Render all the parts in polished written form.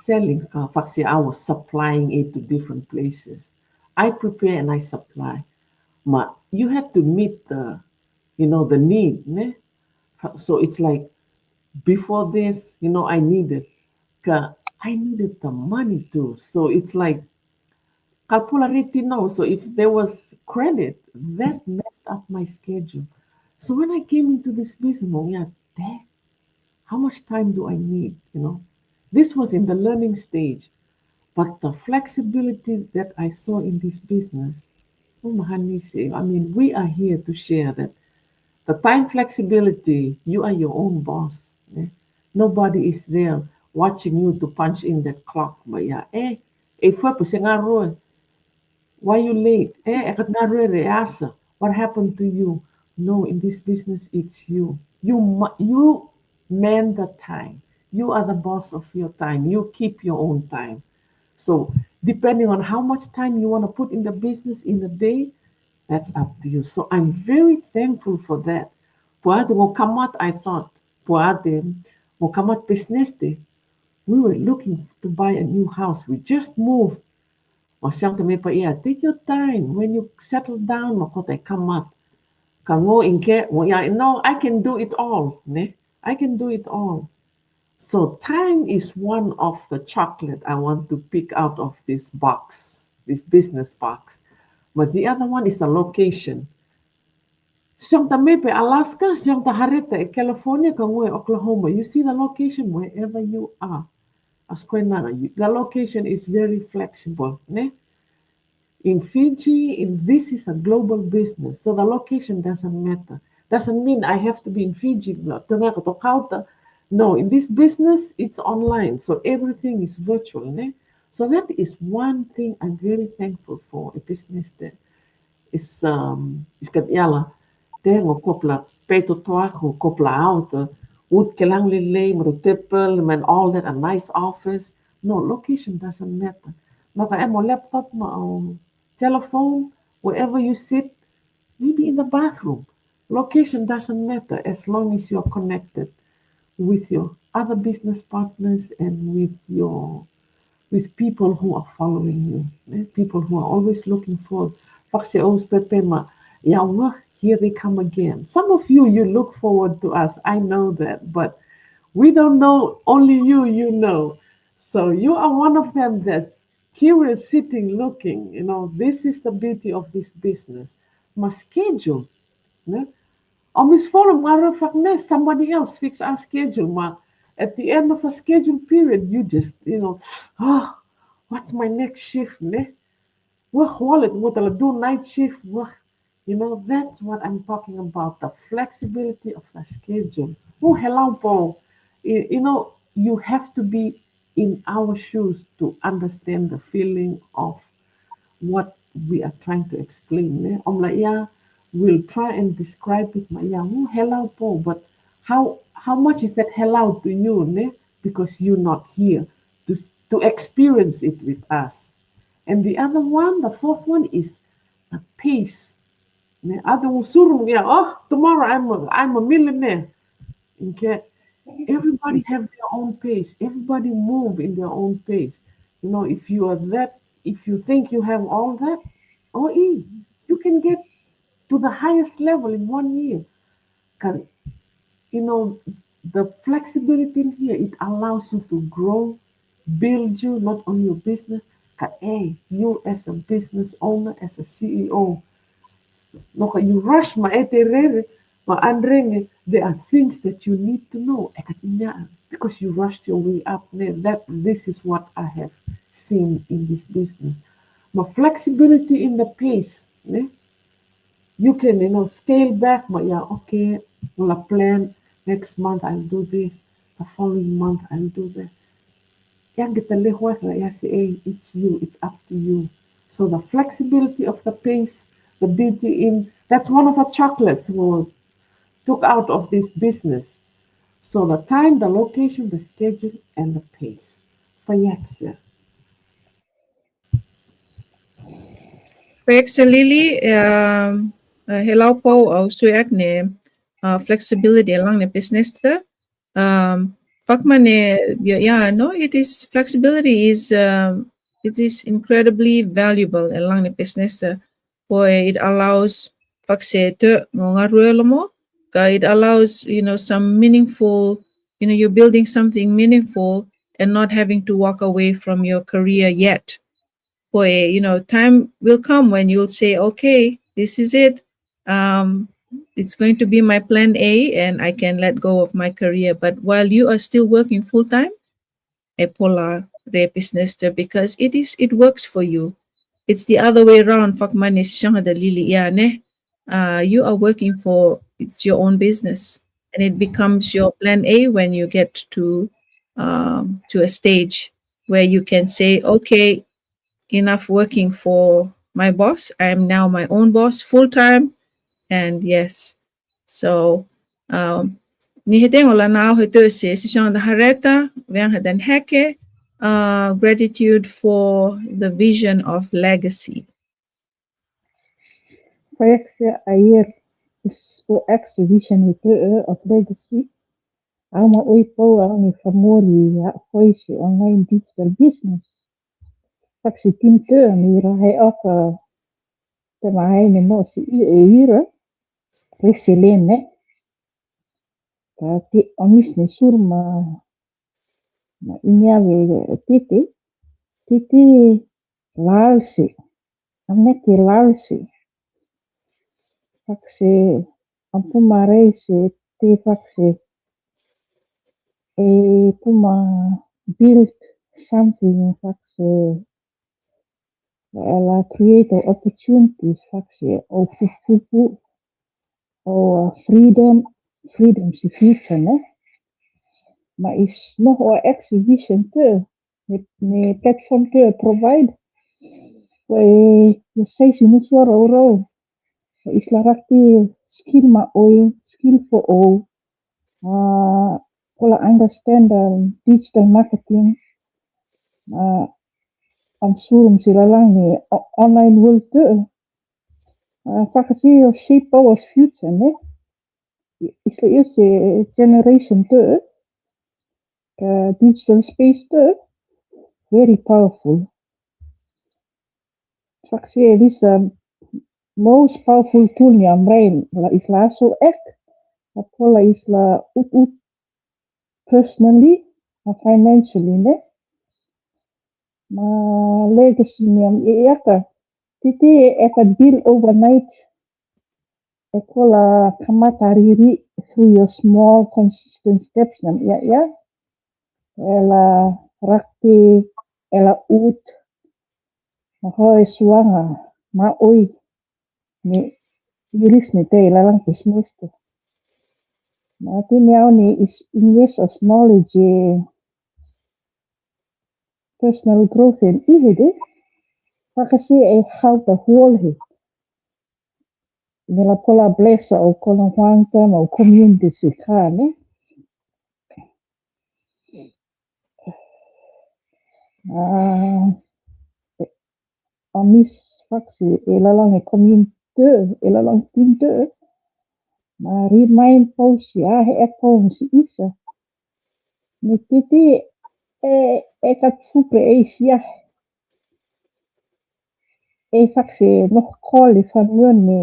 selling faieksia, I was supplying it to different places. I prepare and I supply. But you have to meet the need. Ne? So it's like before this, I needed the money too. So it's like calculating now. So if there was credit, that messed up my schedule. So when I came into this business, yeah, dang, how much time do I need? This was in the learning stage, but the flexibility that I saw in this business, oh Mahanisi, I mean, we are here to share that the time flexibility, you are your own boss. Nobody is there watching you to punch in that clock. But yeah, foi po why you late? What happened to you? No, in this business, it's you. You man the time. You are the boss of your time. You keep your own time. So depending on how much time you want to put in the business in a day, that's up to you. So I'm very thankful for that. Puade mo kamat, I thought, puade mo kamat business day. We were looking to buy a new house. We just moved. Take your time. When you settle down, makote kamat. Kango inke, no, I can do it all. Ne? I can do it all. So time is one of the chocolate I want to pick out of this box, this business box. But the other one is the location. Siyang tamepe Alaska, siyang taharete California, kango Oklahoma. You see the location wherever you are. The location is very flexible. Ne? In Fiji, this is a global business, so the location doesn't matter. Doesn't mean I have to be in Fiji. No, in this business, it's online, so everything is virtual. Ne? So that is one thing I'm very thankful for a business that is yala. Tengo kopla peto toaco, kopla auto, wood kelang lele, mrutipel, and all that, a nice office. No, location doesn't matter. Maka emo laptop, telephone, wherever you sit, maybe in the bathroom. Location doesn't matter as long as you're connected with your other business partners and with people who are following you, people who are always looking for. Here they come again. Some of you look forward to us. I know that, but we don't know. Only you know. So you are one of them that's curious, sitting, looking. This is the beauty of this business. My schedule. On this forum, somebody else fix our schedule. At the end of a schedule period, you just, what's my next shift? What do night shift? That's what I'm talking about, the flexibility of the schedule. Oh, hello, Paul. You have to be in our shoes to understand the feeling of what we are trying to explain. We'll try and describe it. Oh, hello, Paul. But how much is that hello to you? Because you're not here to experience it with us. And the other one, the fourth one, is the pace. Tomorrow I'm a millionaire. Okay. Everybody have their own pace. Everybody move in their own pace. If you think you have all that, you can get to the highest level in 1 year. The flexibility in here, it allows you to grow, build you, not only your business, you as a business owner, as a CEO. You rush there are things that you need to know because you rushed your way up there. This is what I have seen in this business. Flexibility in the pace. You can, scale back. Okay, well, I plan next month I'll do this. The following month I'll do that. It's you. It's up to you. So the flexibility of the pace, the beauty in that's one of the chocolates we took out of this business. So the time, the location, the schedule, and the pace. Faieksia. Faieksia Lily, hello po suyak ne flexibility along the business te Fakmane, yeah, no, it is flexibility is it is incredibly valuable along the business. Boy, it allows fakse to ngongaruelomo, it allows some meaningful, you're building something meaningful and not having to walk away from your career yet. Boy, time will come when you'll say, okay, this is it. Um, it's going to be my plan A, and I can let go of my career. But while you are still working full time, a polar business because it works for you. It's the other way around. Fuck money, yeah, ne. You are working for it's your own business, and it becomes your plan A when you get to a stage where you can say, okay, enough working for my boss. I am now my own boss full time. And yes, so ni hete ngola now hete se sisang da hareta yang hadan heke gratitude for the vision of legacy. faieksia ayer is o exhibition itu of legacy. Ama oi po ang famori ya foisi online digital business. Faksi tim te ni rahe apa te mai ni mo si ira resilene ka ti omis ni surma na inya ve titi titi lalsi amne ki lalsi faksi ampu marei se ti faksi puma build something faksi ela create opportunities faksi o fufu o freedom si future ne maar is nog wel exhibition te ni platform te provide we steeds in suara oro is larati skill ma oi skill for all kola understand digital marketing am surum sila lang ni online world te fakasi shape our future ne is the eerste generation te digital space te very powerful fakasi this most powerful tool ni am brain la is la so ek apola is la ut personally financially ne ma legacy ni am eka titi eka deal overnight ekola kamata riri through your small consistent steps nam ya ela rakti ela ut hoi suanga ma oi ni iris ni te ela lang business te ma tini au ni is invest as knowledge personal growth en ihede fakasi how the whole he nella pola blessa o con quanta ma o community si cane a mis faksi e la lang e community e la lang tinte ma remind pausi a he e pausi isa ni titi e kat super e sia e faksi nog call e fan ni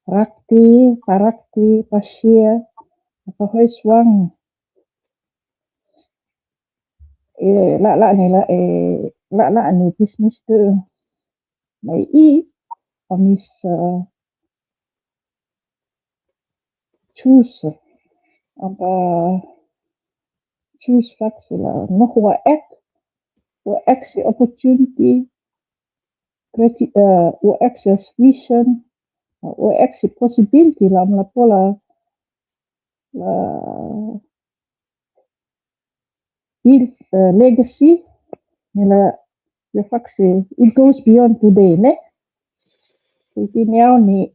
rakti parakti pasia apa hoi swang la ni business tu mai I amis choose apa choose faksi la nog wa extra opportunity wa extra vision wa extra possibility la la pola la build legacy nella le faksi it goes beyond today ne ini au ni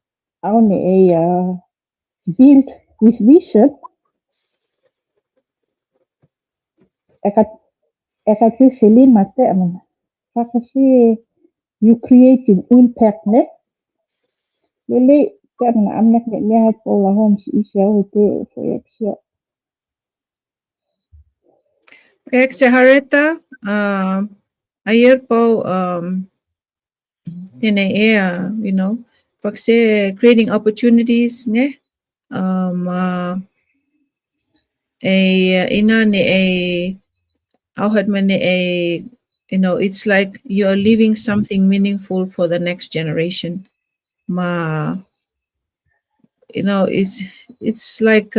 build with vision ekat ekat selin mate amana fakasi you creating impact ne lele karena amnek ne ne hat pola hom si isya hote faieksia Faieksia hareta ayer po tene you know, fakse creating opportunities ne ina ne auhad man ne you know, it's like you're leaving something meaningful for the next generation. Ma you know, it's like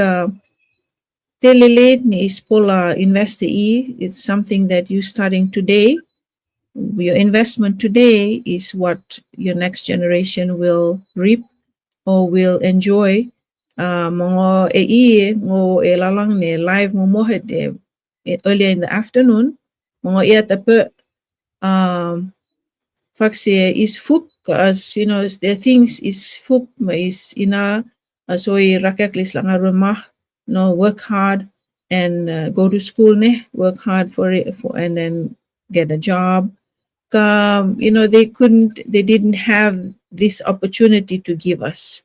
Telelet ni is pola investe e. It's something that you're starting today. Your investment today is what your next generation will reap or will enjoy. Mga ngo lalang ne live mo mohed earlier in the afternoon. Mga iya tape fakse is fup as you know the things is fup is ina soy rakaklis lang rumah no work hard and go to school ne work hard for it and then get a job. You know, they didn't have this opportunity to give us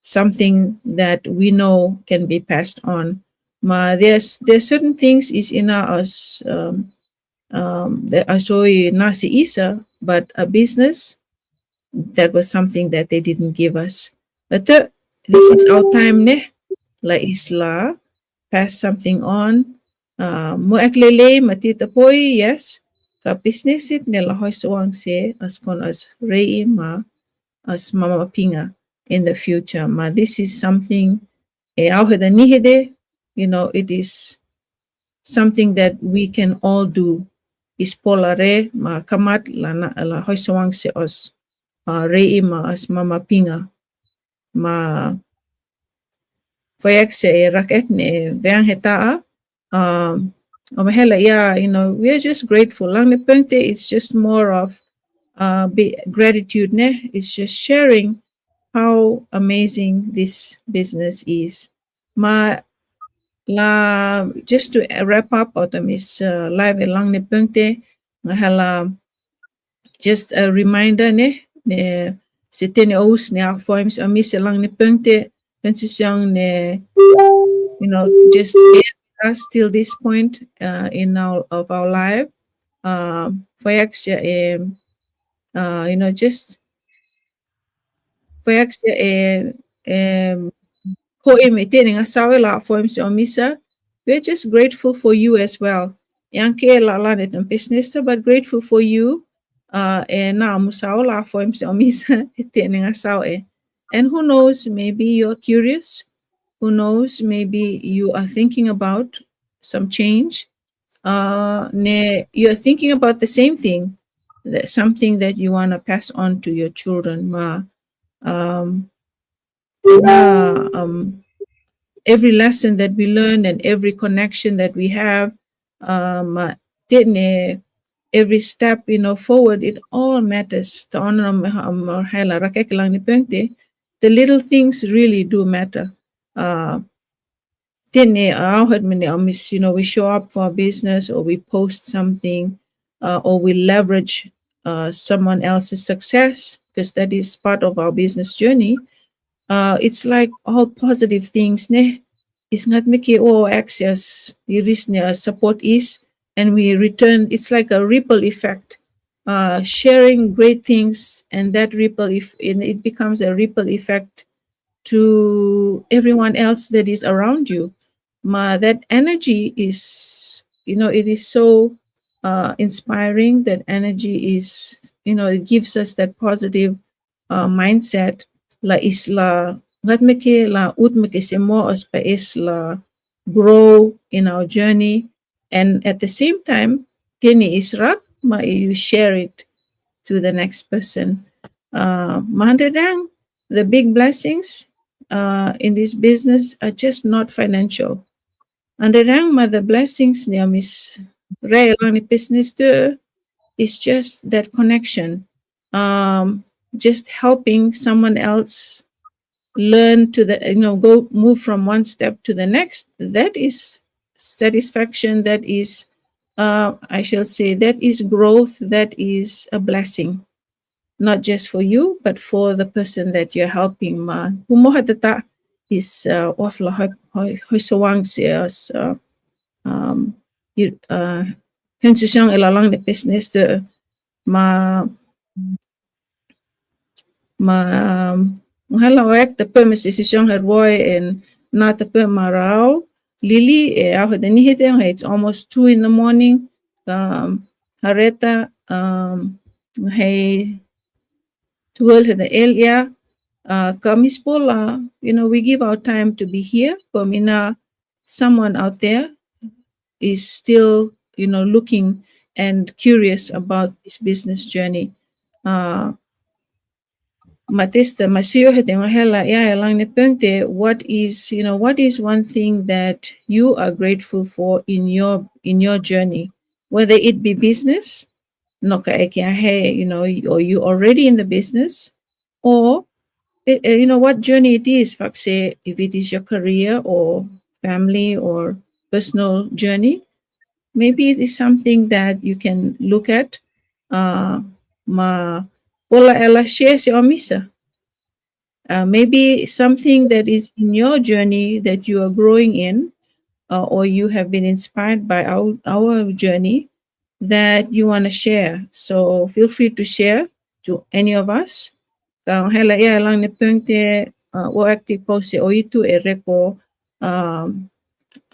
something that we know can be passed on. There's certain things is in us that I saw nasi isa, but a business that was something that they didn't give us. But this is our time ne la isla pass something on. Mo aklele matita poi yes ka business it nila hoy suwang se as kon as rei ma as mama pinga in the future. Ma this is something auheda nihede, you know, it is something that we can all do. Is polare ma kamat la hoy suwang se os rei ma as mama pinga ma faieksia rakek ne veang hetaa yeah, you know, we're just grateful. Lang nepente, it's just more of gratitude ne. It's just sharing how amazing this business is. Ma la just to wrap up autumn is live lang nepente ngahala just a reminder ne sitene ous ne forms amis lang nepente pensisyon ne, you know, just us till this point in our life. Faieksia you know, just faieksia ho emitting asawe la forms omisa. We're just grateful for you as well. Yanke la lanet and business, but grateful for you. Na musaw la forms omisa itening asawe. And who knows, maybe you're curious. Who knows, maybe you are thinking about some change. You're thinking about the same thing, something that you want to pass on to your children. Every lesson that we learn and every connection that we have, every step, you know, forward, it all matters. The little things really do matter. You know, we show up for a business or we post something or we leverage someone else's success because that is part of our business journey. It's like all positive things ne. It's not making access support is, and we return. It's like a ripple effect. Sharing great things, and that ripple it becomes a ripple effect to everyone else that is around you. That energy is, you know, it is so inspiring. That energy is, you know, it gives us that positive mindset. La isla gat meke la ut meke semo as pa isla grow in our journey, and at the same time, kini israk ma you share it to the next person. Mahandadang, the big blessings in this business are just not financial. Andadang ma the blessings ni Miss Ray along the business too is just that connection. Just helping someone else learn to the, you know, go move from one step to the next. That is satisfaction. That is I shall say that is growth. That is a blessing, not just for you but for the person that you're helping. Humohatata is wafla hoisawang sias hun siyang ilalang the business de ma mahalawayak the permis siyang herboy and not the marao Lily ako the nihiteng it's almost 2 in the morning hareta hey 12 the elia kamis pola we give our time to be here mina someone out there is still looking and curious about this business journey matista masio hela lang ne punkte what is one thing that you are grateful for in your journey, whether it be business no ka or you already in the business, or what journey it is say if it is your career or family or personal journey. Maybe it is something that you can look at ma pola ela share si omisa. Maybe something that is in your journey that you are growing in, or you have been inspired by our journey that you want to share. So feel free to share to any of us. Hela ia lang ni punkte o active post o itu reco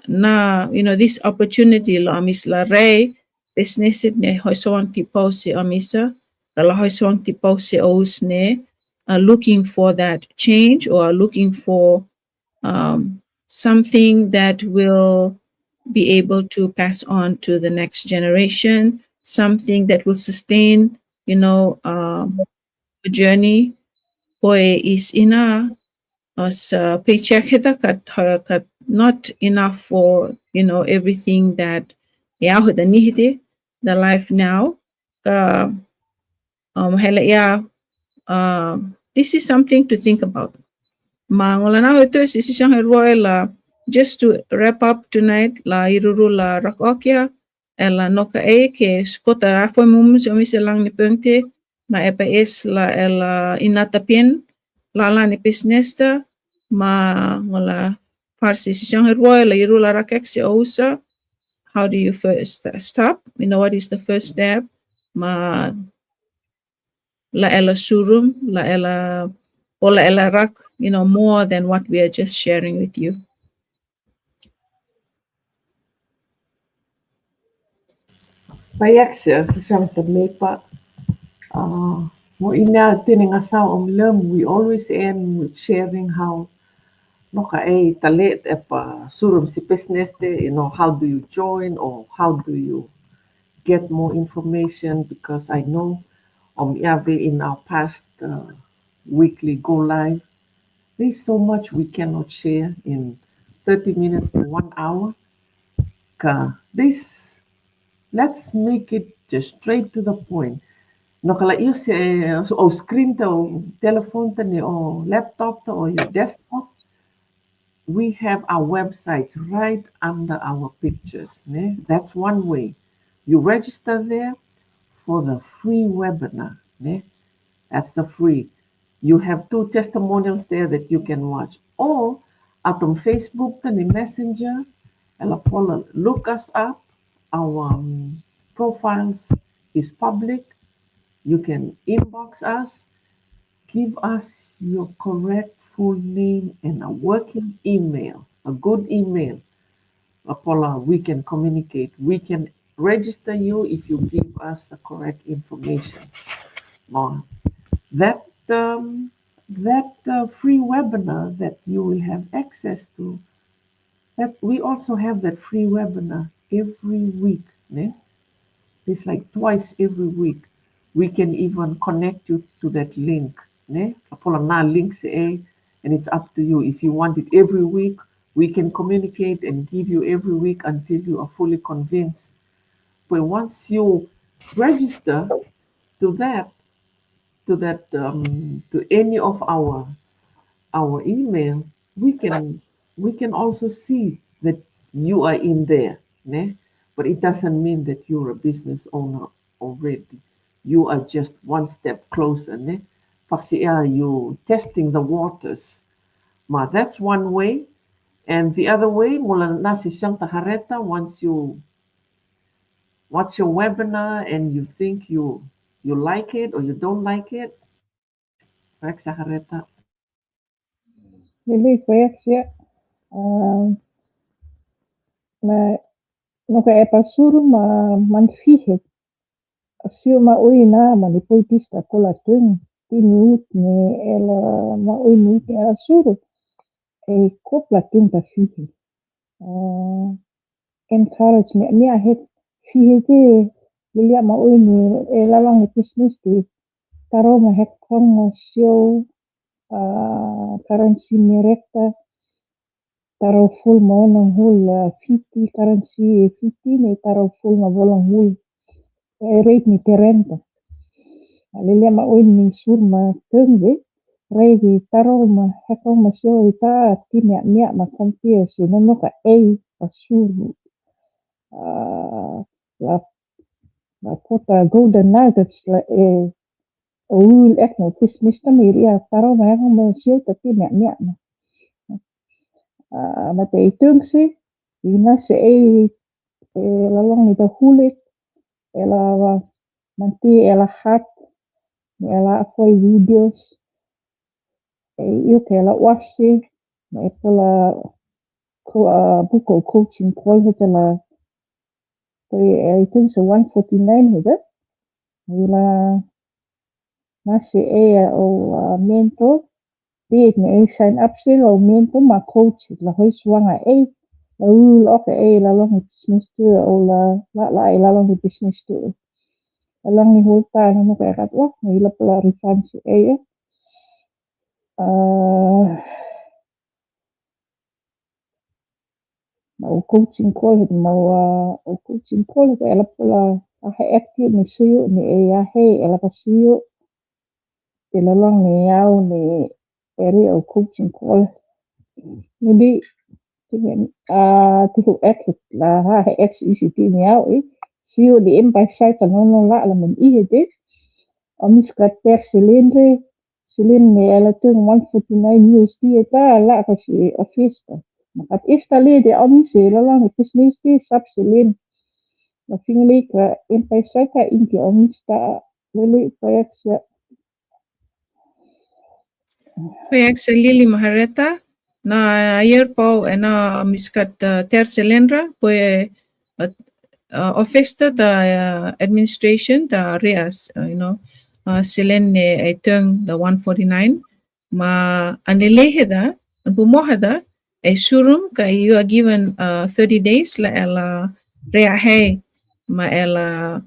na this opportunity lo amis la rei business ne hoisong ti post amisa la hoisong ti post os ne looking for that change or looking for something that will be able to pass on to the next generation, something that will sustain the journey boy is ina as paycheck hita kat not enough for everything that the life now this is something to think about. Just to wrap up tonight la iruru la rakokia ela noka ke skota foi mumus lang ni punkte ma EPS la ela inatapien la ni business ma ngola farsi sisang herboy la iru la rakek si ousa. How do you first stop? What is the first step? Ma la ela surum, la ela or la ela rak, more than what we are just sharing with you. Faieksia sisang terlepa mo ina tining asaw we always end with sharing how talit epa surum si business de, how do you join or how do you get more information, because I know in our past weekly go live, there's so much we cannot share in 30 minutes to 1 hour. This, let's make it just straight to the point. No kala iyo o screen to o telephone to o laptop to o your desktop, we have our websites right under our pictures. Ne? That's one way. You register there for the free webinar. Ne? That's the free. You have 2 testimonials there that you can watch. Or at on Facebook, the Messenger, look us up. Our profiles is public. You can inbox us. Give us your correct full name and a working email, a good email. Paula, we can communicate. We can register you if you give us the correct information. That free webinar that you will have access to, that we also have that free webinar every week. Ne? It's like twice every week. We can even connect you to that link. Ne? Links, and it's up to you. If you want it every week, we can communicate and give you every week until you are fully convinced. But once you register to that, to any of our email, we can also see that you are in there. Ne? But it doesn't mean that you're a business owner already. You are just one step closer. Ne? You testing the waters. That's one way. And the other way, mula nasi siyang tahareta, once you watch a webinar and you think you like it or you don't like it, faieksia hareta. Lili faieksia na no ka e pasuru manfihe sio ui na mani poitista kola tung tini ut ni ela ui ni ut ela suru e kopla tung ta fihe encourage me ahet fihe te lilia ui ni ela lang business ti taro ma het kong sio currency mereka taro full mo nang hul 50 currency 50 ni taro full ma bolong hul rate ni terenta lele ma ui ni sur ma tengwe rate taro ma heko ma sio ita ti mia ma kompia si no ka pa suru la la kota golden nuggets la ul ek no kismis ta miria taro ma heko ma sio ta ti mia ma te itungsi ina se la long ni ta hulit ela nanti ela hat ela foi videos io che la wasi ma pola buko coaching call hita la I think so 149 hita ila nasi o mentor Diet me sign up sila o mentor ma coach la hoi swanga la ul oke la long business tu o la la long business tu la long ni hulta no ka kat wa ila pola refund si mau coaching call o coaching call ela pola a active ni suyo ni ela pasiyo ela long ni au ni eri o coaching call jadi tihu active la ex ICT ni au siyo di empai sai kanono la men de omis kater silindre ela tung 149 USD eta la kasi office Makat istali de omise la ni business ti sub silin la fingli ka impai saka inki omista lili faieksia Faieksia Lili Mahareta na ayer po na miskat ter silindra pues office the administration the reas silen ne itong the 149 ma anileheda bumohada a surum ka you are given 30 days la ela rea hey ma ela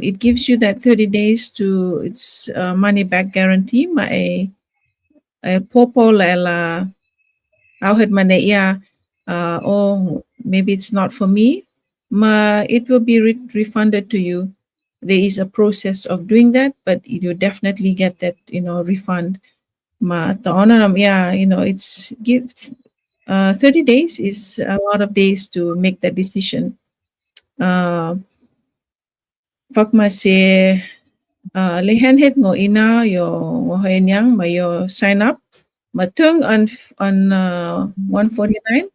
it gives you that 30 days to its money back guarantee ma a popo la ela auhed mane ya oh maybe it's not for me ma it will be refunded to you. There is a process of doing that, but you definitely get that refund. Ma the honor it's give 30 days is a lot of days to make that decision. Fakma se lehen het ngo ina yo ngohenyang ma yo sign up matung on 149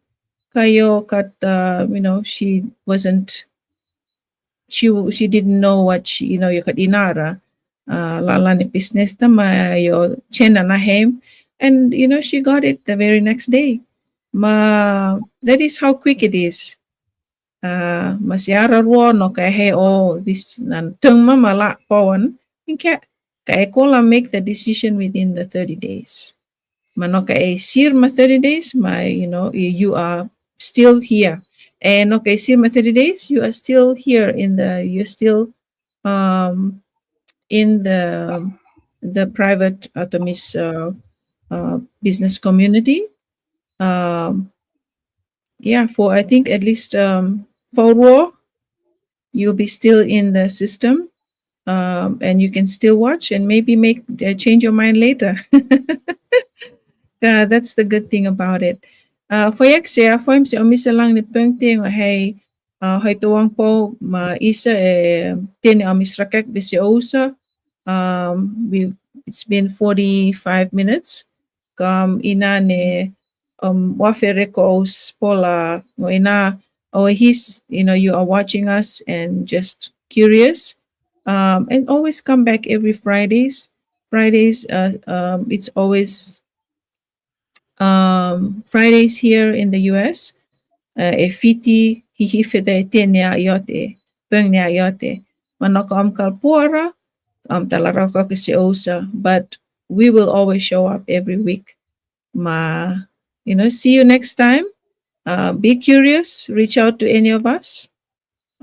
kayo kat she wasn't she didn't know what she you kat inara lala ni business ta ma yo chena na hem and she got it the very next day ma that is how quick it is masiara ro no ka he this nan tung ma mala pon inka ka ekola make the decision within the 30 days manoka sir ma 30 days my you are still here and okay sir ma 30 days you are still here you're still in the private atomis business community for I think at least 4 war you'll be still in the system and you can still watch and maybe make change your mind later. That's the good thing about it. Faieksia form si omisa lang ni pengting hey hay tuwang po ma isa tini omis rakek bisi osa it's been 45 minutes ina ne wafere ko os pola no ina or you are watching us and just curious, and always come back every Fridays. It's always Fridays here in the US. E fiti hihifete tenia yote, pengnia yote. Manoko kalpora, talaroko kasi osa, but we will always show up every week. See you next time. Be curious, reach out to any of us.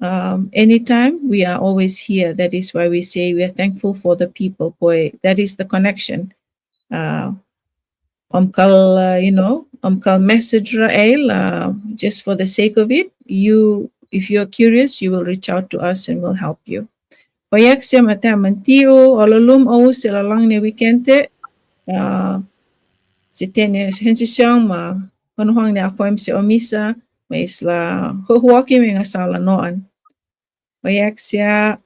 Anytime, we are always here. That is why we say we are thankful for the people. Boy, that is the connection. Omkal message Rael, just for the sake of it. If you're curious, you will reach out to us and we'll help you. Faieksia mata mantio, ololum o sila lang ni weekende. Si tene hensisang ma honuhang ni afoim si omisa, may isla huhuaki may ngasala noan. Faieksia.